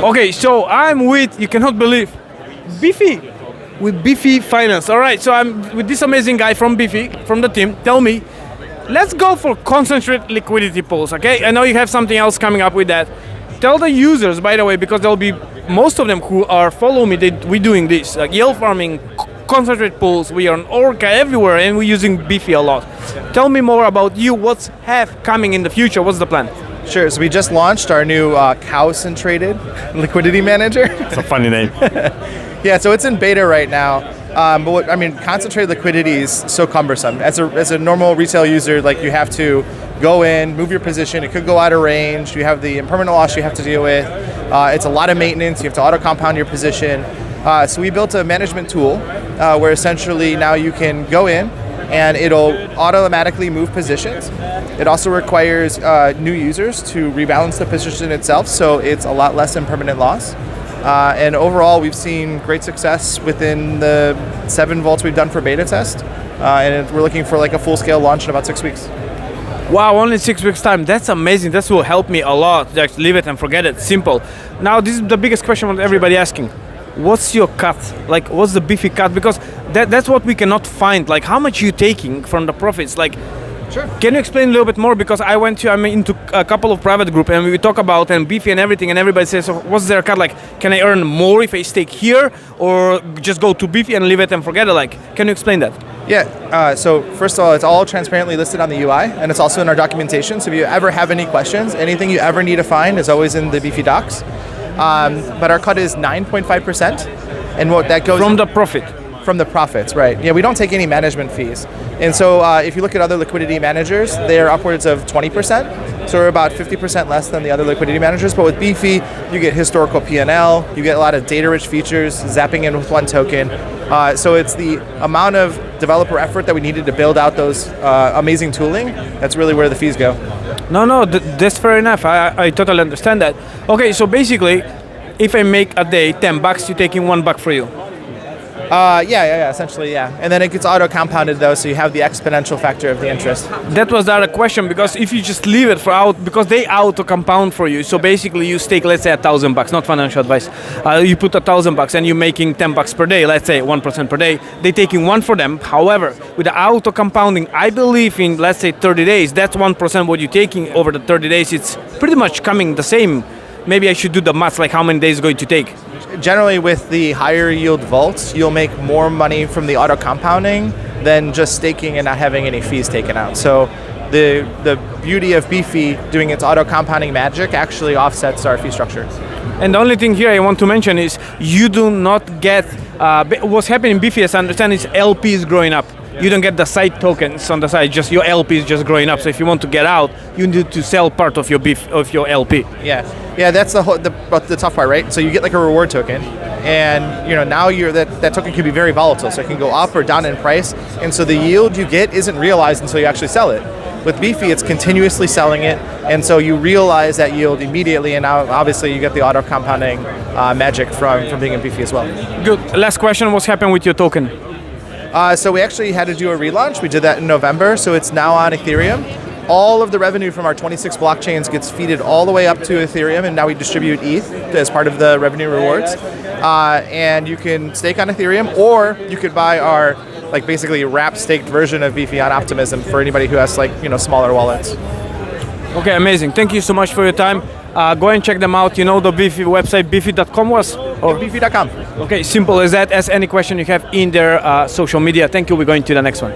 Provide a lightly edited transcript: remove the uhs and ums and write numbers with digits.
Okay, so I'm with, you cannot believe, Beefy, with Beefy Finance. All right, so I'm with this amazing guy from Beefy, from the team. Tell me, let's go for concentrate liquidity pools, okay? I know you have something else coming up with that. Tell the users, by the way, because there'll be most of them who are follow me, we're doing this, like yield farming, concentrate pools, we are on Orca everywhere, and we're using Beefy a lot. Tell me more about you, what's coming in the future, what's the plan? Sure, so we just launched our new concentrated liquidity manager. It's a funny name. Yeah, so it's in beta right now. Concentrated liquidity is so cumbersome. As a normal retail user, like you have to go in, move your position, it could go out of range, you have the impermanent loss you have to deal with. It's a lot of maintenance, you have to auto-compound your position. So we built a management tool where essentially now you can go in and it'll automatically move positions. It also requires new users to rebalance the position itself, so it's a lot less impermanent loss. And overall, we've seen great success within the 7 vaults we've done for beta test. And we're looking for like a full-scale launch in about 6 weeks. Wow, only 6 weeks time. That's amazing. This will help me a lot. Just leave it and forget it. Simple. Now, this is the biggest question that everybody asking. What's your cut? Like, what's the Beefy cut? Because that's what we cannot find. Like, how much you taking from the profits? Like, sure. Can you explain a little bit more? Because I'm into a couple of private group and we talk about and Beefy and everything, and everybody says, so what's their cut? Like, can I earn more if I stake here, or just go to Beefy and leave it and forget it? Like, can you explain that? Yeah, so first of all, it's all transparently listed on the UI, and it's also in our documentation. So if you ever have any questions, anything you ever need to find is always in the Beefy docs. But our cut is 9.5%, and what that goes from the profit. From the profits, right? Yeah, we don't take any management fees, and so if you look at other liquidity managers, they're upwards of 20%. So we're about 50% less than the other liquidity managers. But with Beefy, you get historical P&L, you get a lot of data-rich features, zapping in with one token. So it's the amount of developer effort that we needed to build out those amazing tooling. That's really where the fees go. No, that's fair enough. I totally understand that. Okay, so basically, if I make a day $10, you're taking $1 for you. Yeah, essentially, yeah. And then it gets auto-compounded though, so you have the exponential factor of the interest. That was the other question, because if you just leave it because they auto-compound for you, so basically you stake, let's say $1,000, not financial advice. You put $1,000 and you're making $10 per day, let's say 1% per day, they're taking 1 for them. However, with the auto-compounding, I believe in, let's say 30 days, that's 1% what you're taking over the 30 days, it's pretty much coming the same. Maybe I should do the math, like how many days it's going to take. Generally, with the higher yield vaults, you'll make more money from the auto compounding than just staking and not having any fees taken out. So the beauty of Beefy doing its auto compounding magic actually offsets our fee structure. And the only thing here I want to mention is you do not get, what's happening in Beefy, as I understand, is LP is growing up. You don't get the side tokens on the side, just your LP is just growing up. So if you want to get out, you need to sell part of your LP. Yeah, that's the tough part, right? So you get like a reward token, and now that token can be very volatile. So it can go up or down in price, and so the yield you get isn't realized until you actually sell it. With Beefy, it's continuously selling it, and so you realize that yield immediately, and now obviously you get the auto compounding magic from being in Beefy as well. Good. Last question: what's happened with your token? So we actually had to do a relaunch. We did that in November, so it's now on Ethereum. All of the revenue from our 26 blockchains gets feeded all the way up to Ethereum, and now we distribute ETH as part of the revenue rewards. And you can stake on Ethereum, or you could buy our basically wrap staked version of Beefy on Optimism for anybody who has smaller wallets. Okay, amazing. Thank you so much for your time. Go and check them out. You know the Beefy website, beefy.com was? Or beefy.com. Okay, simple as that. Ask any question you have in their social media. Thank you. We're going to the next one.